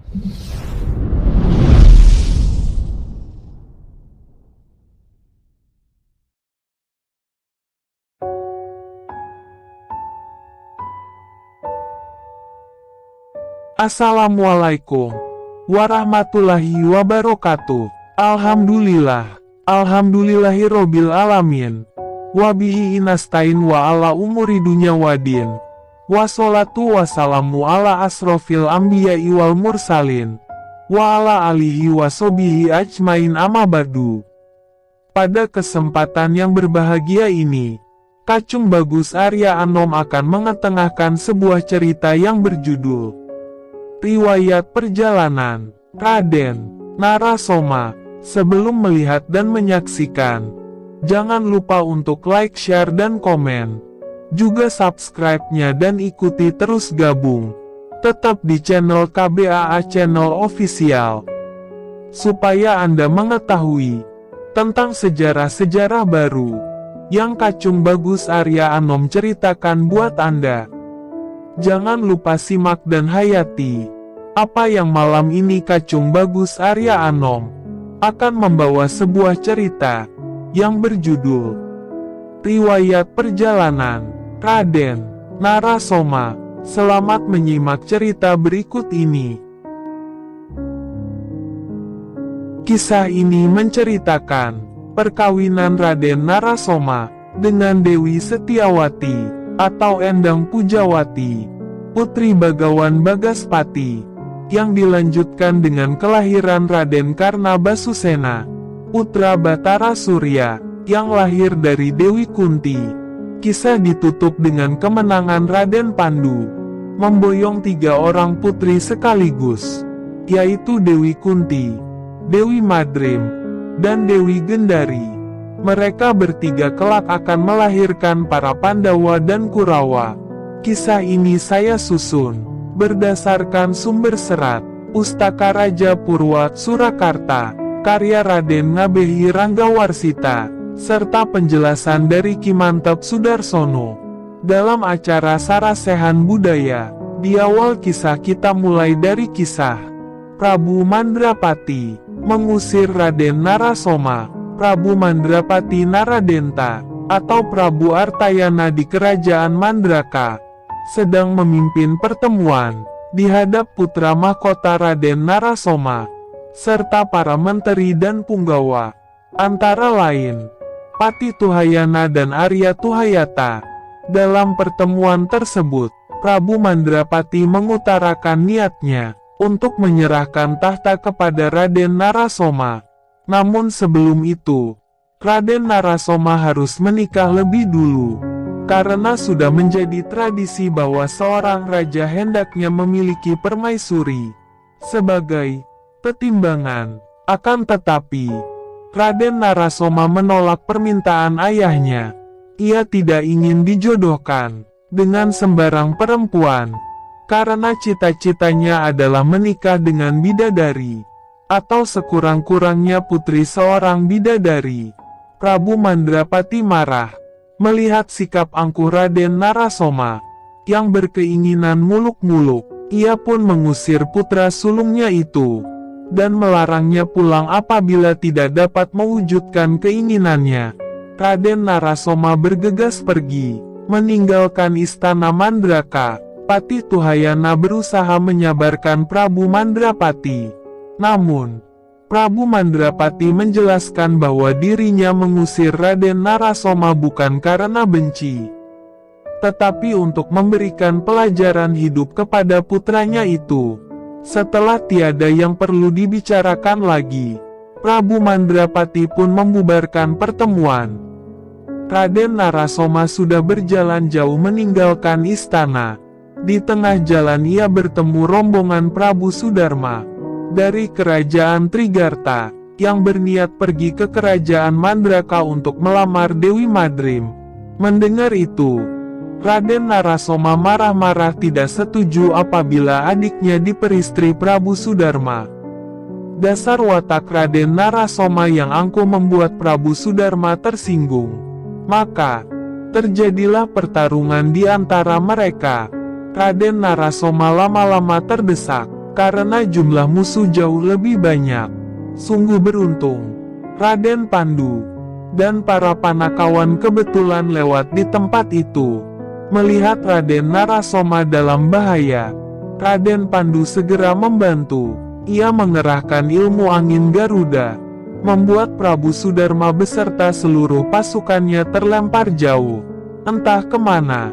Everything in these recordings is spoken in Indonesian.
Assalamualaikum warahmatullahi wabarakatuh. Alhamdulillah. Alhamdulillahirobbil alamin. Wabihi inastain wa ala umuri dunya wadin. Wassalatu wassalamu ala asrofil anbiya'i wal mursalin. Wa ala alihi wasobihi ajmain amma ba'du. Pada kesempatan yang berbahagia ini, Kacung Bagus Arya Anom akan mengetengahkan sebuah cerita yang berjudul Riwayat Perjalanan Raden Narasoma. Sebelum melihat dan menyaksikan, jangan lupa untuk like, share, dan komen. Juga subscribe-nya dan ikuti terus gabung. Tetap di channel KBAA Channel Official. Supaya Anda mengetahui tentang sejarah-sejarah baru yang Kacung Bagus Arya Anom ceritakan buat Anda. Jangan lupa simak dan hayati apa yang malam ini Kacung Bagus Arya Anom akan membawa sebuah cerita yang berjudul Riwayat Perjalanan Raden Narasoma. Selamat menyimak cerita berikut ini. Kisah ini menceritakan perkawinan Raden Narasoma dengan Dewi Setiawati atau Endang Pujawati, putri Bagawan Bagaspati, yang dilanjutkan dengan kelahiran Raden Karnabasusena, putra Batara Surya, yang lahir dari Dewi Kunti. Kisah ditutup dengan kemenangan Raden Pandu, memboyong 3 orang putri sekaligus, yaitu Dewi Kunti, Dewi Madrim, dan Dewi Gendari. Mereka bertiga kelak akan melahirkan para Pandawa dan Kurawa. Kisah ini saya susun berdasarkan sumber serat Pustaka Raja Purwa Surakarta, karya Raden Ngabehi Ranggawarsita, serta penjelasan dari Ki Mantep Sudarsono. Dalam acara Sarasehan Budaya, di awal kisah kita mulai dari kisah Prabu Mandrapati mengusir Raden Narasoma. Prabu Mandrapati Naradenta, atau Prabu Artayana di Kerajaan Mandraka, sedang memimpin pertemuan di hadap putra mahkota Raden Narasoma, serta para menteri dan punggawa, antara lain Pati Tuhayana dan Arya Tuhayata. Dalam pertemuan tersebut, Prabu Mandrapati mengutarakan niatnya untuk menyerahkan tahta kepada Raden Narasoma. Namun sebelum itu, Raden Narasoma harus menikah lebih dulu, karena sudah menjadi tradisi bahwa seorang raja hendaknya memiliki permaisuri sebagai pertimbangan. Akan tetapi, Raden Narasoma menolak permintaan ayahnya. Ia tidak ingin dijodohkan dengan sembarang perempuan, karena cita-citanya adalah menikah dengan bidadari, atau sekurang-kurangnya putri seorang bidadari. Prabu Mandrapati marah melihat sikap angkuh Raden Narasoma yang berkeinginan muluk-muluk. Ia pun mengusir putra sulungnya itu dan melarangnya pulang apabila tidak dapat mewujudkan keinginannya. Raden Narasoma bergegas pergi, meninggalkan istana Mandraka. Pati Tuhayana berusaha menyabarkan Prabu Mandrapati. Namun, Prabu Mandrapati menjelaskan bahwa dirinya mengusir Raden Narasoma bukan karena benci, tetapi untuk memberikan pelajaran hidup kepada putranya itu. Setelah tiada yang perlu dibicarakan lagi, Prabu Mandrapati pun membubarkan pertemuan. Raden Narasoma sudah berjalan jauh meninggalkan istana. Di tengah jalan ia bertemu rombongan Prabu Sudarma dari kerajaan Trigarta, yang berniat pergi ke kerajaan Mandraka untuk melamar Dewi Madrim. Mendengar itu, Raden Narasoma marah-marah tidak setuju apabila adiknya diperistri Prabu Sudarma. Dasar watak Raden Narasoma yang angkuh membuat Prabu Sudarma tersinggung. Maka, terjadilah pertarungan di antara mereka. Raden Narasoma lama-lama terdesak, karena jumlah musuh jauh lebih banyak. Sungguh beruntung, Raden Pandu dan para Panakawan kebetulan lewat di tempat itu. Melihat Raden Narasoma dalam bahaya, Raden Pandu segera membantu. Ia mengerahkan ilmu angin Garuda, membuat Prabu Sudarma beserta seluruh pasukannya terlempar jauh, entah kemana.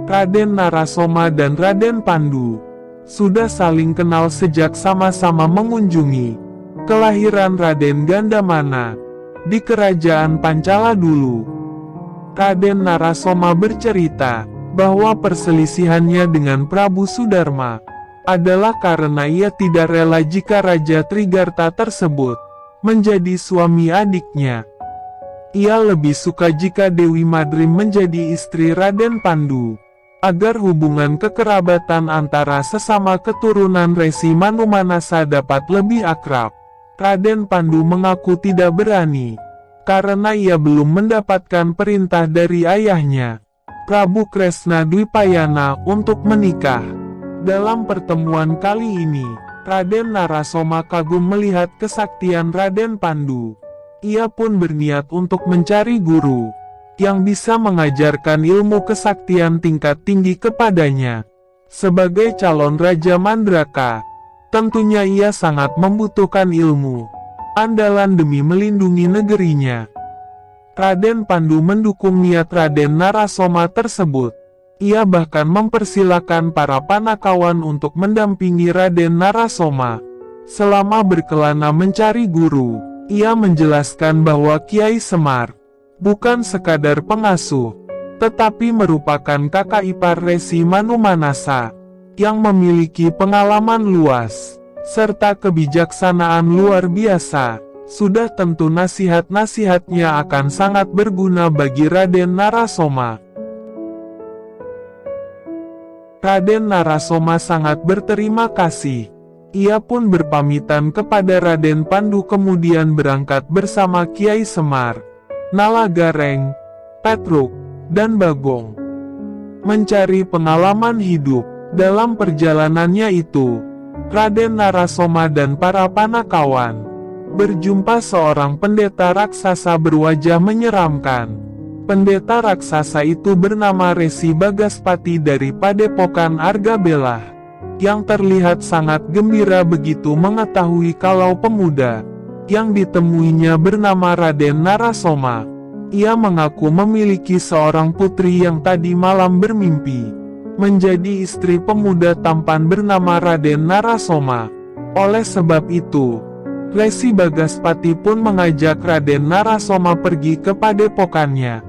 Raden Narasoma dan Raden Pandu sudah saling kenal sejak sama-sama mengunjungi kelahiran Raden Gandamana di kerajaan Pancala dulu. Raden Narasoma bercerita bahwa perselisihannya dengan Prabu Sudarma adalah karena ia tidak rela jika Raja Trigarta tersebut menjadi suami adiknya. Ia lebih suka jika Dewi Madrim menjadi istri Raden Pandu, agar hubungan kekerabatan antara sesama keturunan Resi Manumanasa dapat lebih akrab. Raden Pandu mengaku tidak berani, karena ia belum mendapatkan perintah dari ayahnya, Prabu Kresna Dwipayana, untuk menikah. Dalam pertemuan kali ini, Raden Narasoma kagum melihat kesaktian Raden Pandu. Ia pun berniat untuk mencari guru yang bisa mengajarkan ilmu kesaktian tingkat tinggi kepadanya. Sebagai calon Raja Mandraka, tentunya ia sangat membutuhkan ilmu andalan demi melindungi negerinya. Raden Pandu mendukung niat Raden Narasoma tersebut. Ia bahkan mempersilahkan para Panakawan untuk mendampingi Raden Narasoma selama berkelana mencari guru. Ia menjelaskan bahwa Kiai Semar bukan sekadar pengasuh, tetapi merupakan kakak ipar Resi Manumanasa yang memiliki pengalaman luas serta kebijaksanaan luar biasa. Sudah tentu nasihat-nasihatnya akan sangat berguna bagi Raden Narasoma. Raden Narasoma sangat berterima kasih. Ia pun berpamitan kepada Raden Pandu kemudian berangkat bersama Kiai Semar, Nalagareng, Petruk, dan Bagong mencari pengalaman hidup. Dalam perjalanannya itu, Raden Narasoma dan para Panakawan berjumpa seorang pendeta raksasa berwajah menyeramkan. Pendeta raksasa itu bernama Resi Bagaspati dari Padepokan Argabelah, yang terlihat sangat gembira begitu mengetahui kalau pemuda yang ditemuinya bernama Raden Narasoma. Ia mengaku memiliki seorang putri yang tadi malam bermimpi menjadi istri pemuda tampan bernama Raden Narasoma. Oleh sebab itu, Resi Bagaspati pun mengajak Raden Narasoma pergi ke padepokannya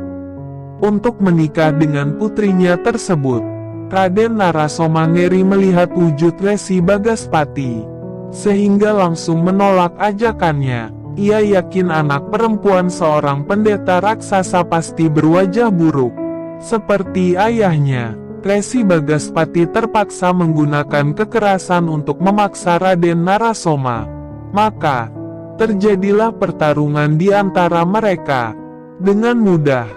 untuk menikah dengan putrinya tersebut. Raden Narasoma ngeri melihat wujud Resi Bagaspati, sehingga langsung menolak ajakannya. Ia yakin anak perempuan seorang pendeta raksasa pasti berwajah buruk seperti ayahnya. Resi Bagaspati terpaksa menggunakan kekerasan untuk memaksa Raden Narasoma. Maka, terjadilah pertarungan di antara mereka. Dengan mudah,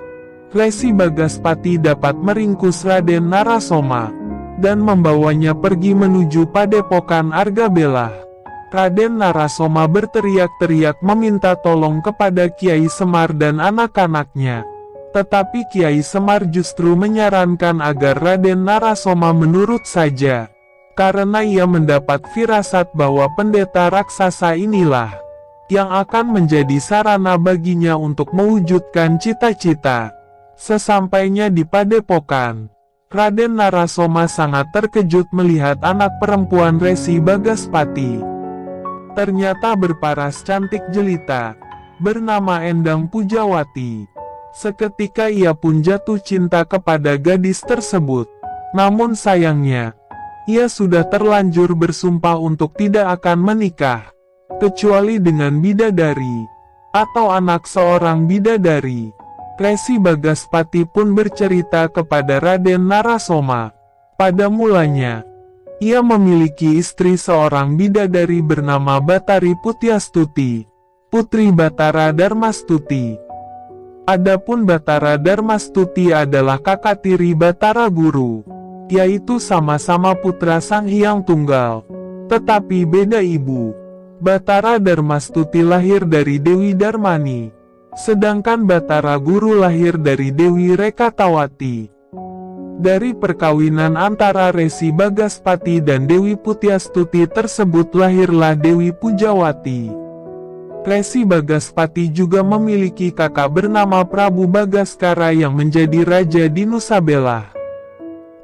Resi Bagaspati dapat meringkus Raden Narasoma dan membawanya pergi menuju padepokan Argabelah. Raden Narasoma berteriak-teriak meminta tolong kepada Kiai Semar dan anak-anaknya. Tetapi Kiai Semar justru menyarankan agar Raden Narasoma menurut saja, karena ia mendapat firasat bahwa pendeta raksasa inilah yang akan menjadi sarana baginya untuk mewujudkan cita-cita. Sesampainya di padepokan, Raden Narasoma sangat terkejut melihat anak perempuan Resi Bagaspati. Ternyata berparas cantik jelita, bernama Endang Pujawati. Seketika ia pun jatuh cinta kepada gadis tersebut. Namun sayangnya, ia sudah terlanjur bersumpah untuk tidak akan menikah, kecuali dengan bidadari, atau anak seorang bidadari. Resi Bagaspati pun bercerita kepada Raden Narasoma. Pada mulanya, ia memiliki istri seorang bidadari bernama Batari Putyastuti, putri Batara Darmastuti. Adapun Batara Darmastuti adalah kakak tiri Batara Guru, yaitu sama-sama putra Sang Hyang Tunggal. tetapi beda ibu. Batara Darmastuti lahir dari Dewi Darmani, sedangkan Batara Guru lahir dari Dewi Rekatawati. Dari perkawinan antara Resi Bagaspati dan Dewi Putyastuti tersebut lahirlah Dewi Pujawati. Resi Bagaspati juga memiliki kakak bernama Prabu Bagaskara yang menjadi raja di Nusabela.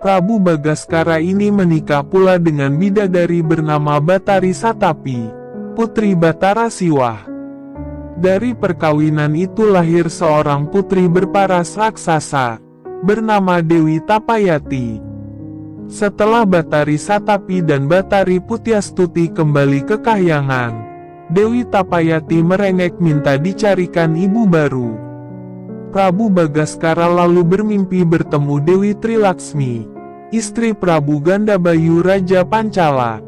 Prabu Bagaskara ini menikah pula dengan bidadari bernama Batari Satapi, putri Batara Siwah. Dari perkawinan itu lahir seorang putri berparas raksasa, bernama Dewi Tapayati. Setelah Batari Satapi dan Batari Putyastuti kembali ke kahyangan, Dewi Tapayati merengek minta dicarikan ibu baru. Prabu Bagaskara lalu bermimpi bertemu Dewi Trilaksmi, istri Prabu Gandabayu Raja Pancala.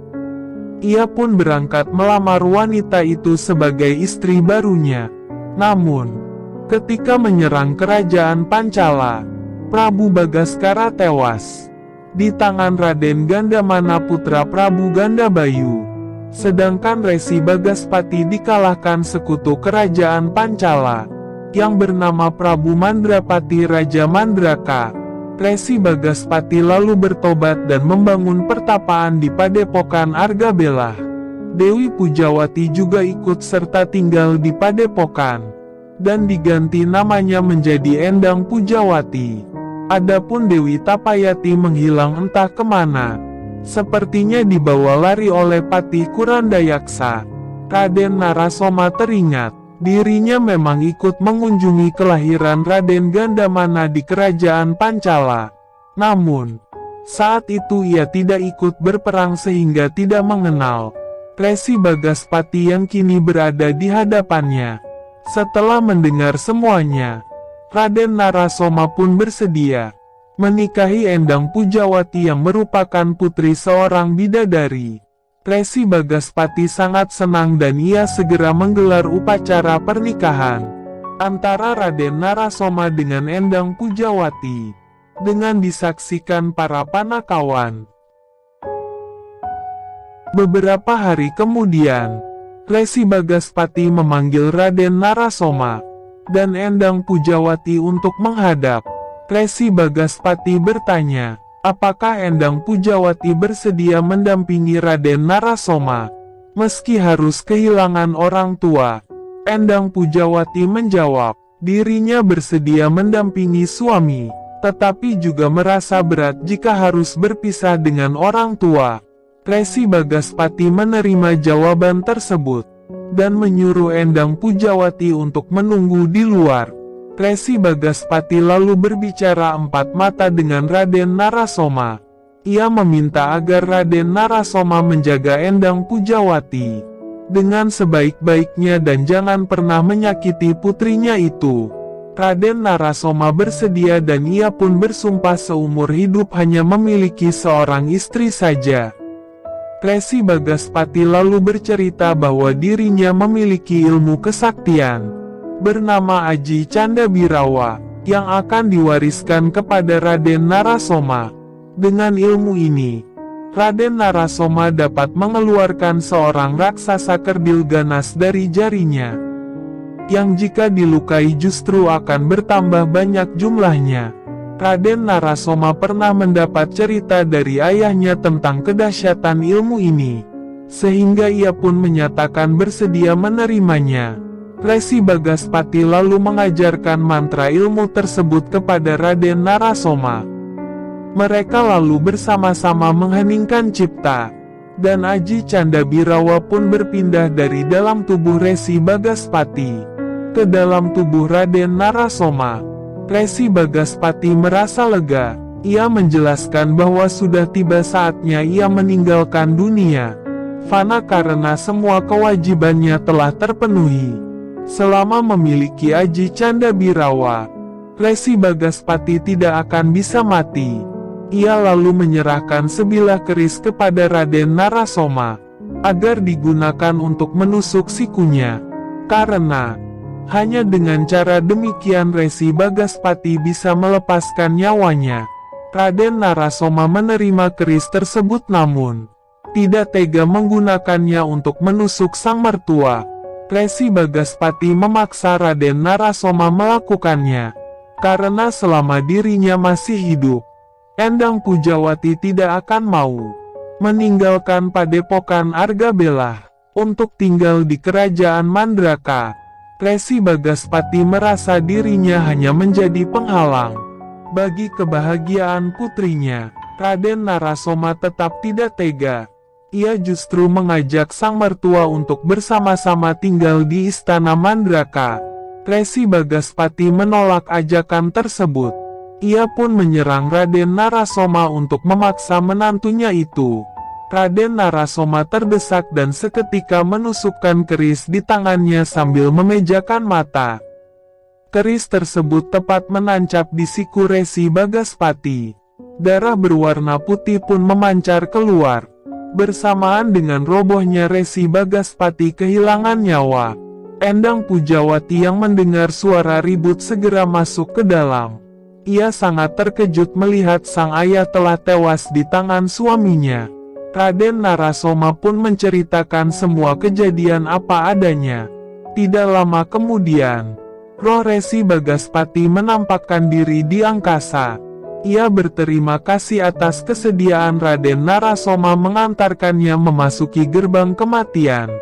Ia pun berangkat melamar wanita itu sebagai istri barunya. Namun, ketika menyerang kerajaan Pancala, Prabu Bagaskara tewas di tangan Raden Gandamana putra Prabu Gandabayu. Sedangkan Resi Bagaspati dikalahkan sekutu kerajaan Pancala, yang bernama Prabu Mandrapati Raja Mandraka. Resi Bagaspati lalu bertobat dan membangun pertapaan di Padepokan Argabela. Dewi Pujawati juga ikut serta tinggal di Padepokan, dan diganti namanya menjadi Endang Pujawati. Adapun Dewi Tapayati menghilang entah kemana. Sepertinya dibawa lari oleh Patih Kurandayaksa. Raden Narasoma teringat, dirinya memang ikut mengunjungi kelahiran Raden Gandamana di kerajaan Pancala. Namun, saat itu ia tidak ikut berperang sehingga tidak mengenal Resi Bagaspati yang kini berada di hadapannya. Setelah mendengar semuanya, Raden Narasoma pun bersedia menikahi Endang Pujawati yang merupakan putri seorang bidadari. Resi Bagaspati sangat senang dan ia segera menggelar upacara pernikahan antara Raden Narasoma dengan Endang Pujawati, dengan disaksikan para panakawan. Beberapa hari kemudian, Resi Bagaspati memanggil Raden Narasoma dan Endang Pujawati untuk menghadap. Resi Bagaspati bertanya, apakah Endang Pujawati bersedia mendampingi Raden Narasoma, meski harus kehilangan orang tua? Endang Pujawati menjawab, dirinya bersedia mendampingi suami, tetapi juga merasa berat jika harus berpisah dengan orang tua. Resi Bagaspati menerima jawaban tersebut, dan menyuruh Endang Pujawati untuk menunggu di luar. Resi Bagaspati lalu berbicara empat mata dengan Raden Narasoma. Ia meminta agar Raden Narasoma menjaga Endang Pujawati dengan sebaik-baiknya dan jangan pernah menyakiti putrinya itu. Raden Narasoma bersedia dan ia pun bersumpah seumur hidup hanya memiliki seorang istri saja. Resi Bagaspati lalu bercerita bahwa dirinya memiliki ilmu kesaktian bernama Aji Candabirawa, yang akan diwariskan kepada Raden Narasoma. Dengan ilmu ini, Raden Narasoma dapat mengeluarkan seorang raksasa kerdil ganas dari jarinya, yang jika dilukai justru akan bertambah banyak jumlahnya. Raden Narasoma pernah mendapat cerita dari ayahnya tentang kedahsyatan ilmu ini, sehingga ia pun menyatakan bersedia menerimanya. Resi Bagaspati lalu mengajarkan mantra ilmu tersebut kepada Raden Narasoma. Mereka lalu bersama-sama mengheningkan cipta, dan Aji Candabirawa pun berpindah dari dalam tubuh Resi Bagaspati ke dalam tubuh Raden Narasoma. Resi Bagaspati merasa lega. Ia menjelaskan bahwa sudah tiba saatnya ia meninggalkan dunia fana karena semua kewajibannya telah terpenuhi. Selama memiliki Aji Candabirawa, Resi Bagaspati tidak akan bisa mati. Ia lalu menyerahkan sebilah keris kepada Raden Narasoma, agar digunakan untuk menusuk sikunya. Karena hanya dengan cara demikian Resi Bagaspati bisa melepaskan nyawanya. Raden Narasoma menerima keris tersebut namun tidak tega menggunakannya untuk menusuk sang mertua. Resi Bagaspati memaksa Raden Narasoma melakukannya, karena selama dirinya masih hidup, Endang Pujawati tidak akan mau meninggalkan padepokan Argabelah untuk tinggal di kerajaan Mandraka. Resi Bagaspati merasa dirinya hanya menjadi penghalang bagi kebahagiaan putrinya. Raden Narasoma tetap tidak tega. Ia justru mengajak sang mertua untuk bersama-sama tinggal di istana Mandraka. Resi Bagaspati menolak ajakan tersebut. Ia pun menyerang Raden Narasoma untuk memaksa menantunya itu. Raden Narasoma terdesak dan seketika menusukkan keris di tangannya sambil memejakan mata. Keris tersebut tepat menancap di siku Resi Bagaspati. Darah berwarna putih pun memancar keluar. Bersamaan dengan robohnya Resi Bagaspati kehilangan nyawa. Endang Pujawati yang mendengar suara ribut segera masuk ke dalam. Ia sangat terkejut melihat sang ayah telah tewas di tangan suaminya. Raden Narasoma pun menceritakan semua kejadian apa adanya. Tidak lama kemudian, roh Resi Bagaspati menampakkan diri di angkasa. Ia berterima kasih atas kesediaan Raden Narasoma mengantarkannya memasuki gerbang kematian.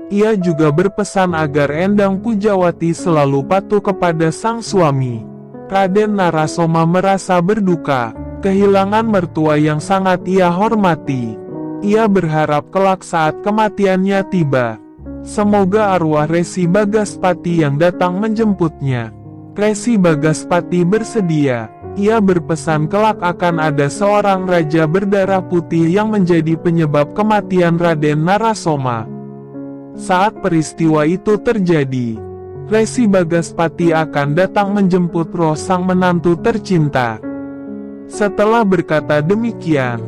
Ia juga berpesan agar Endang Pujawati selalu patuh kepada sang suami. Raden Narasoma merasa berduka, kehilangan mertua yang sangat ia hormati. Ia berharap kelak saat kematiannya tiba, semoga arwah Resi Bagaspati yang datang menjemputnya. Resi Bagaspati bersedia. Ia berpesan kelak akan ada seorang raja berdarah putih yang menjadi penyebab kematian Raden Narasoma. Saat peristiwa itu terjadi, Resi Bagaspati akan datang menjemput roh sang menantu tercinta. Setelah berkata demikian,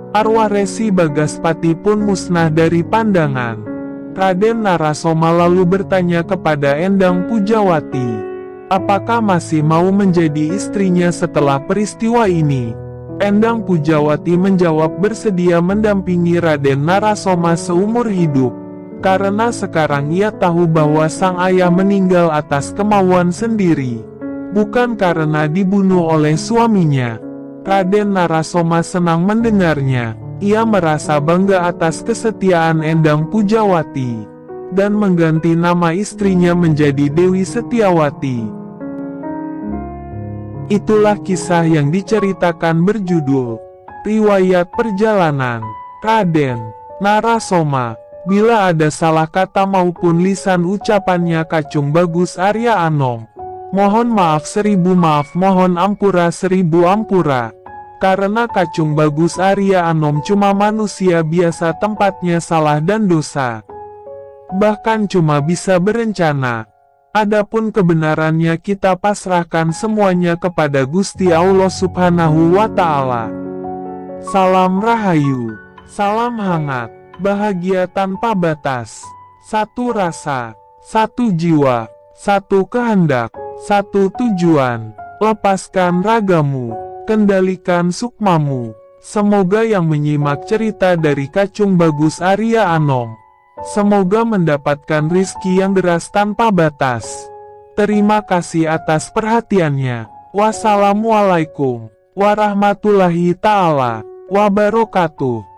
arwah Resi Bagaspati pun musnah dari pandangan. Raden Narasoma lalu bertanya kepada Endang Pujawati, apakah masih mau menjadi istrinya setelah peristiwa ini? Endang Pujawati menjawab bersedia mendampingi Raden Narasoma seumur hidup. Karena sekarang ia tahu bahwa sang ayah meninggal atas kemauan sendiri, bukan karena dibunuh oleh suaminya. Raden Narasoma senang mendengarnya. Ia merasa bangga atas kesetiaan Endang Pujawati, dan mengganti nama istrinya menjadi Dewi Setiawati. Itulah kisah yang diceritakan berjudul Riwayat Perjalanan Raden Narasoma. Bila ada salah kata maupun lisan ucapannya Kacung Bagus Arya Anom, mohon maaf 1000 maaf, mohon ampura 1000 ampura. Karena Kacung Bagus Arya Anom cuma manusia biasa, tempatnya salah dan dosa, bahkan cuma bisa berencana. Adapun kebenarannya kita pasrahkan semuanya kepada Gusti Allah Subhanahu wa Ta'ala. Salam Rahayu, salam hangat, bahagia tanpa batas. Satu rasa, satu jiwa, satu kehendak, satu tujuan. Lepaskan ragamu, kendalikan sukmamu. Semoga yang menyimak cerita dari Kacung Bagus Arya Anom, semoga mendapatkan rizki yang deras tanpa batas. Terima kasih atas perhatiannya. Wassalamualaikum warahmatullahi ta'ala wabarakatuh.